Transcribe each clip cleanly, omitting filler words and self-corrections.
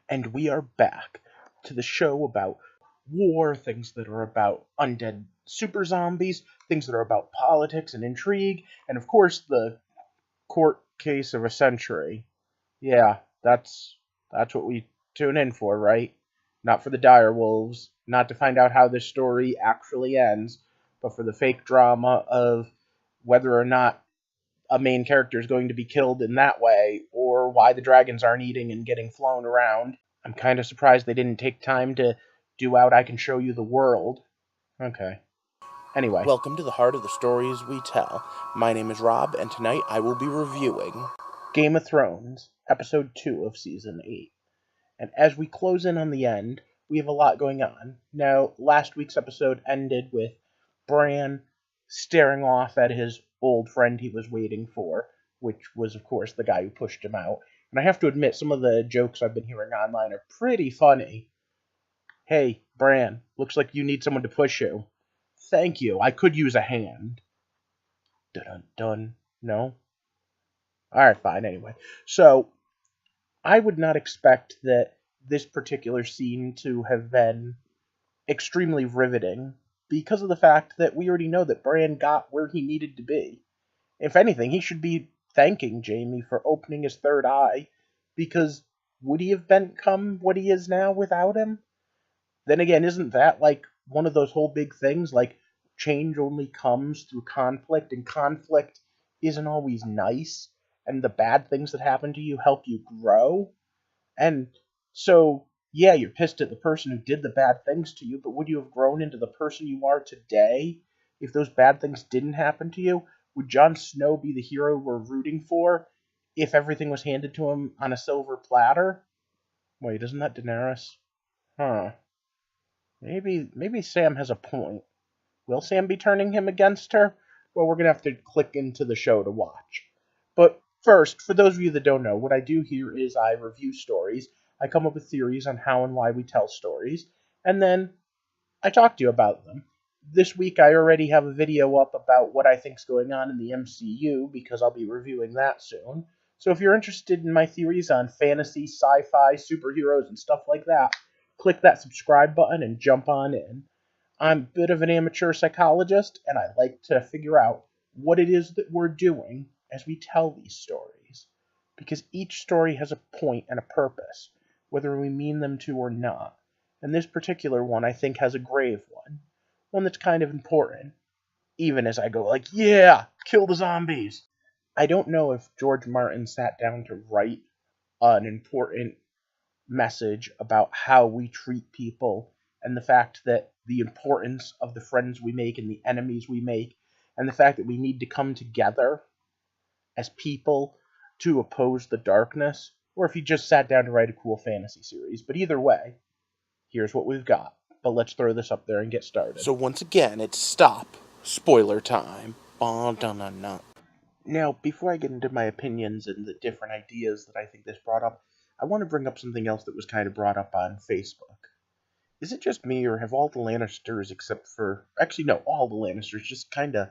and we are back to the show about war, things that are about undead super zombies, things that are about politics and intrigue, and of course the court case of a century. Yeah, that's what we tune in for, right? Not for the dire wolves, not to find out how this story actually ends, but for the fake drama of whether or not a main character is going to be killed in that way, or why the dragons aren't eating and getting flown around. I'm kind of surprised they didn't take time to do out I Can Show You the World. Okay. Anyway. Welcome to the heart of the stories we tell. My name is Rob, and tonight I will be reviewing Game of Thrones, Episode 2 of Season 8. And as we close in on the end, we have a lot going on. Now, last week's episode ended with Bran staring off at his old friend he was waiting for, which was, of course, the guy who pushed him out. And I have to admit, some of the jokes I've been hearing online are pretty funny. Hey, Bran, looks like you need someone to push you. Thank you, I could use a hand. Dun dun. No? Alright, fine, anyway. So, I would not expect that this particular scene to have been extremely riveting because of the fact that we already know that Bran got where he needed to be. If anything, he should be thanking Jaime for opening his third eye, because would he have become what he is now without him? Then again, isn't that like one of those whole big things? Like, change only comes through conflict, and conflict isn't always nice, and the bad things that happen to you help you grow. And so, yeah, you're pissed at the person who did the bad things to you, but would you have grown into the person you are today if those bad things didn't happen to you? Would Jon Snow be the hero we're rooting for if everything was handed to him on a silver platter? Wait, isn't that Daenerys? Huh. Maybe Sam has a point. Will Sam be turning him against her? Well, we're gonna have to click into the show to watch. But first, for those of you that don't know, what I do here is I review stories. I come up with theories on how and why we tell stories, and then I talk to you about them. This week I already have a video up about what I think's going on in the MCU, because I'll be reviewing that soon. So if you're interested in my theories on fantasy, sci-fi, superheroes, and stuff like that, click that subscribe button and jump on in. I'm a bit of an amateur psychologist, and I like to figure out what it is that we're doing as we tell these stories. Because each story has a point and a purpose, whether we mean them to or not. And this particular one, I think, has a grave one. One that's kind of important. Even as I go like, yeah, kill the zombies. I don't know if George Martin sat down to write an important message about how we treat people, and the fact that the importance of the friends we make and the enemies we make, and the fact that we need to come together as people to oppose the darkness, or if he just sat down to write a cool fantasy series. But either way, here's what we've got. But let's throw this up there and get started. So once again, it's stop. Spoiler time. Ba-da-na-na. Now, before I get into my opinions and the different ideas that I think this brought up, I want to bring up something else that was kind of brought up on Facebook. Is it just me, or have all the Lannisters, except for... Actually, no, all the Lannisters just kind of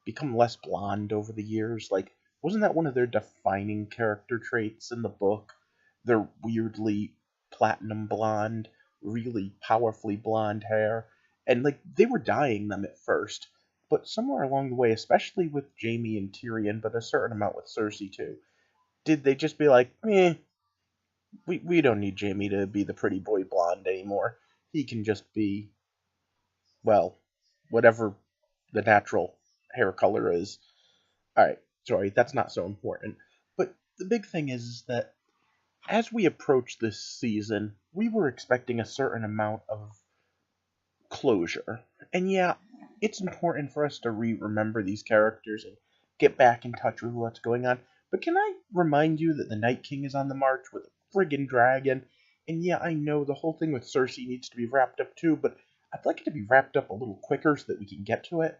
become less blonde over the years? Like, wasn't that one of their defining character traits in the book? Their weirdly platinum blonde, really powerfully blonde hair. And, like, they were dyeing them at first. But somewhere along the way, especially with Jaime and Tyrion, but a certain amount with Cersei too, did they just be like, we don't need Jaime to be the pretty boy blonde anymore. He can just be, well, whatever the natural hair color is. Alright, sorry, that's not so important. But the big thing is that as we approach this season, we were expecting a certain amount of closure. And yeah, it's important for us to remember these characters and get back in touch with what's going on. But can I remind you that the Night King is on the march with a friggin' dragon? And yeah, I know the whole thing with Cersei needs to be wrapped up too, but I'd like it to be wrapped up a little quicker so that we can get to it.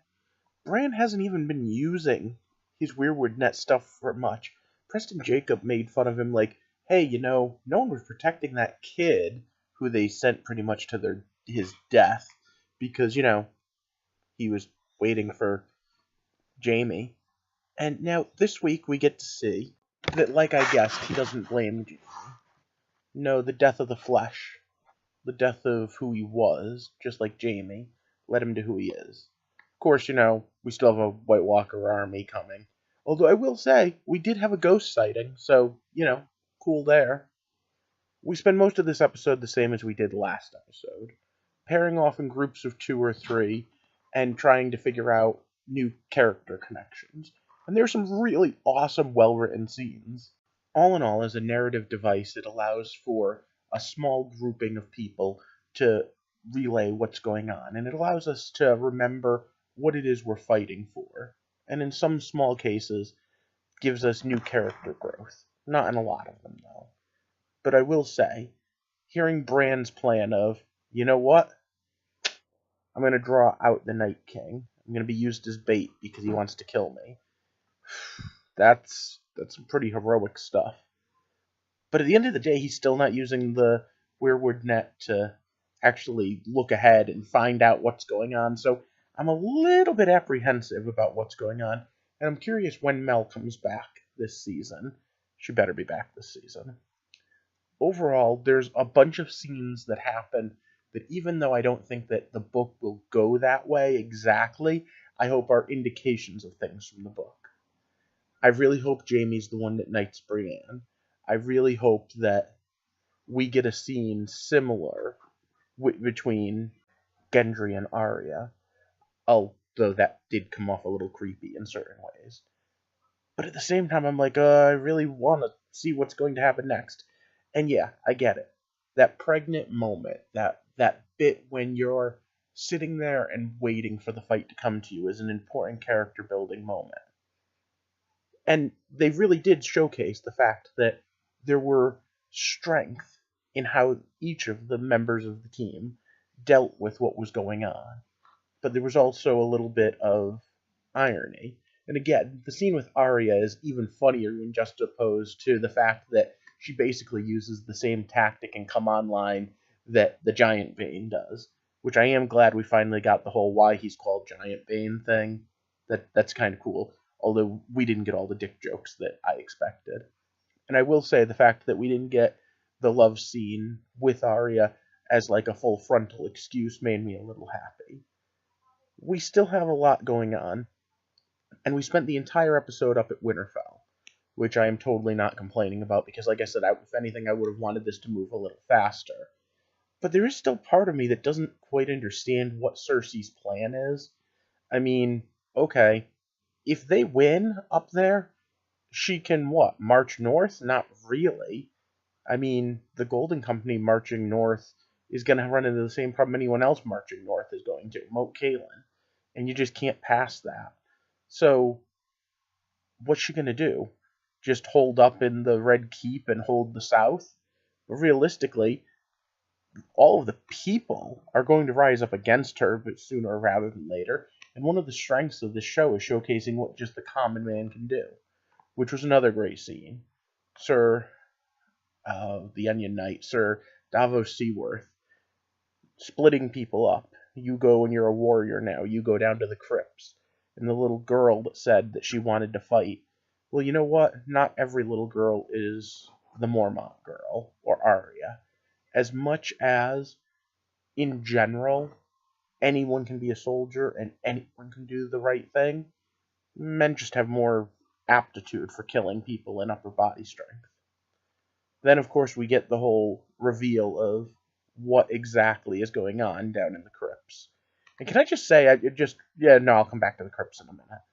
Bran hasn't even been using his Weirwood net stuff for much. Preston Jacob made fun of him like, hey, no one was protecting that kid who they sent pretty much to his death because, he was waiting for Jaime. And now this week we get to see that, like I guessed, he doesn't blame Jaime. No, the death of the flesh. The death of who he was, just like Jaime, led him to who he is. Of course, we still have a White Walker army coming. Although I will say, we did have a ghost sighting, so, cool there. We spend most of this episode the same as we did last episode, pairing off in groups of 2 or 3 and trying to figure out new character connections. And there's some really awesome, well-written scenes. All in all, as a narrative device, it allows for a small grouping of people to relay what's going on, and it allows us to remember what it is we're fighting for. And in some small cases, gives us new character growth. Not in a lot of them, though. But I will say, hearing Bran's plan of, you know what? I'm going to draw out the Night King. I'm going to be used as bait because he wants to kill me. That's some pretty heroic stuff. But at the end of the day, he's still not using the Weirwood net to actually look ahead and find out what's going on. So I'm a little bit apprehensive about what's going on. And I'm curious when Mel comes back this season. She better be back this season. Overall, there's a bunch of scenes that happen that even though I don't think that the book will go that way exactly, I hope are indications of things from the book. I really hope Jaime's the one that knights Brienne. I really hope that we get a scene similar between Gendry and Arya, although that did come off a little creepy in certain ways. But at the same time, I'm like, I really want to see what's going to happen next. And yeah, I get it. That pregnant moment, that bit when you're sitting there and waiting for the fight to come to you is an important character building moment. And they really did showcase the fact that there were strength in how each of the members of the team dealt with what was going on. But there was also a little bit of irony. And again, the scene with Arya is even funnier when juxtaposed to the fact that she basically uses the same tactic and come online that the Giant Bane does. Which I am glad we finally got the whole why he's called Giant Bane thing. That's kind of cool. Although we didn't get all the dick jokes that I expected. And I will say the fact that we didn't get the love scene with Arya as like a full frontal excuse made me a little happy. We still have a lot going on, and we spent the entire episode up at Winterfell, which I am totally not complaining about because, like I said, if anything, I would have wanted this to move a little faster. But there is still part of me that doesn't quite understand what Cersei's plan is. I mean, okay, if they win up there, she can what? March north? Not really. I mean, the Golden Company marching north is going to run into the same problem anyone else marching north is going to. Moat Cailin. And you just can't pass that. So, what's she going to do? Just hold up in the Red Keep and hold the south? But realistically, all of the people are going to rise up against her, but sooner rather than later. And one of the strengths of this show is showcasing what just the common man can do, which was another great scene. The Onion Knight, Sir Davos Seaworth, splitting people up. You go and you're a warrior now. You go down to the crypts. And the little girl that said that she wanted to fight. Well, you know what? Not every little girl is the Mormont girl or Arya. As much as, in general, anyone can be a soldier and anyone can do the right thing, men just have more aptitude for killing people and upper body strength. Then, of course, we get the whole reveal of what exactly is going on down in the crypts. And can I just say, I'll come back to the crypts in a minute.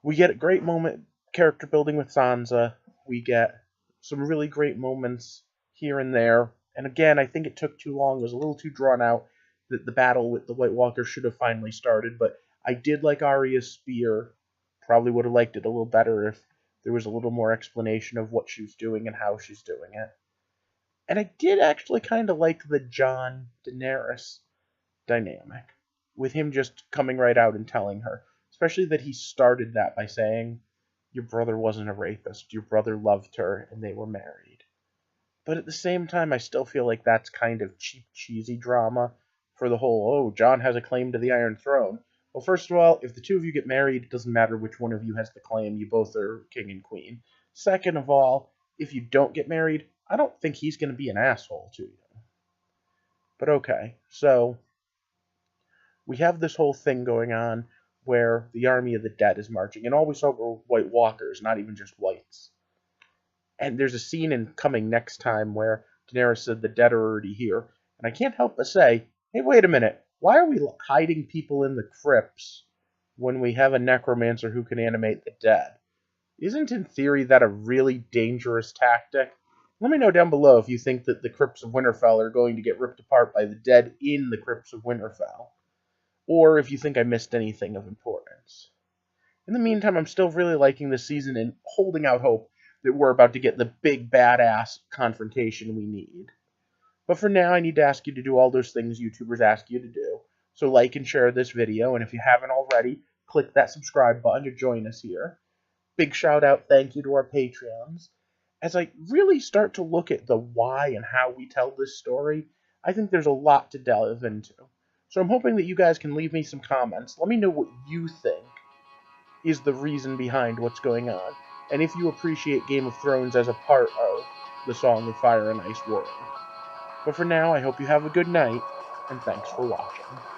We get a great moment, character building with Sansa. We get some really great moments here and there. And again, I think it took too long. It was a little too drawn out. That the battle with the White Walker should have finally started. But I did like Arya's spear. Probably would have liked it a little better if there was a little more explanation of what she was doing and how she's doing it. And I did actually kind of like the Jon Daenerys dynamic, with him just coming right out and telling her, especially that he started that by saying, your brother wasn't a rapist, your brother loved her, and they were married. But at the same time, I still feel like that's kind of cheap, cheesy drama for the whole, Jon has a claim to the Iron Throne. Well, first of all, if the two of you get married, it doesn't matter which one of you has the claim, you both are king and queen. Second of all, if you don't get married, I don't think he's going to be an asshole to you. But okay, so we have this whole thing going on where the army of the dead is marching, and all we saw were White Walkers, not even just whites. And there's a scene in Coming Next Time where Daenerys said the dead are already here, and I can't help but say, hey, wait a minute, why are we hiding people in the crypts when we have a necromancer who can animate the dead? Isn't, in theory, that a really dangerous tactic? Let me know down below if you think that the Crypts of Winterfell are going to get ripped apart by the dead in the Crypts of Winterfell, or if you think I missed anything of importance. In the meantime, I'm still really liking this season and holding out hope that we're about to get the big badass confrontation we need. But for now, I need to ask you to do all those things YouTubers ask you to do. So like and share this video, and if you haven't already, click that subscribe button to join us here. Big shout out, thank you to our Patreons. As I really start to look at the why and how we tell this story, I think there's a lot to delve into. So I'm hoping that you guys can leave me some comments. Let me know what you think is the reason behind what's going on, and if you appreciate Game of Thrones as a part of the Song of Fire and Ice world. But for now, I hope you have a good night, and thanks for watching.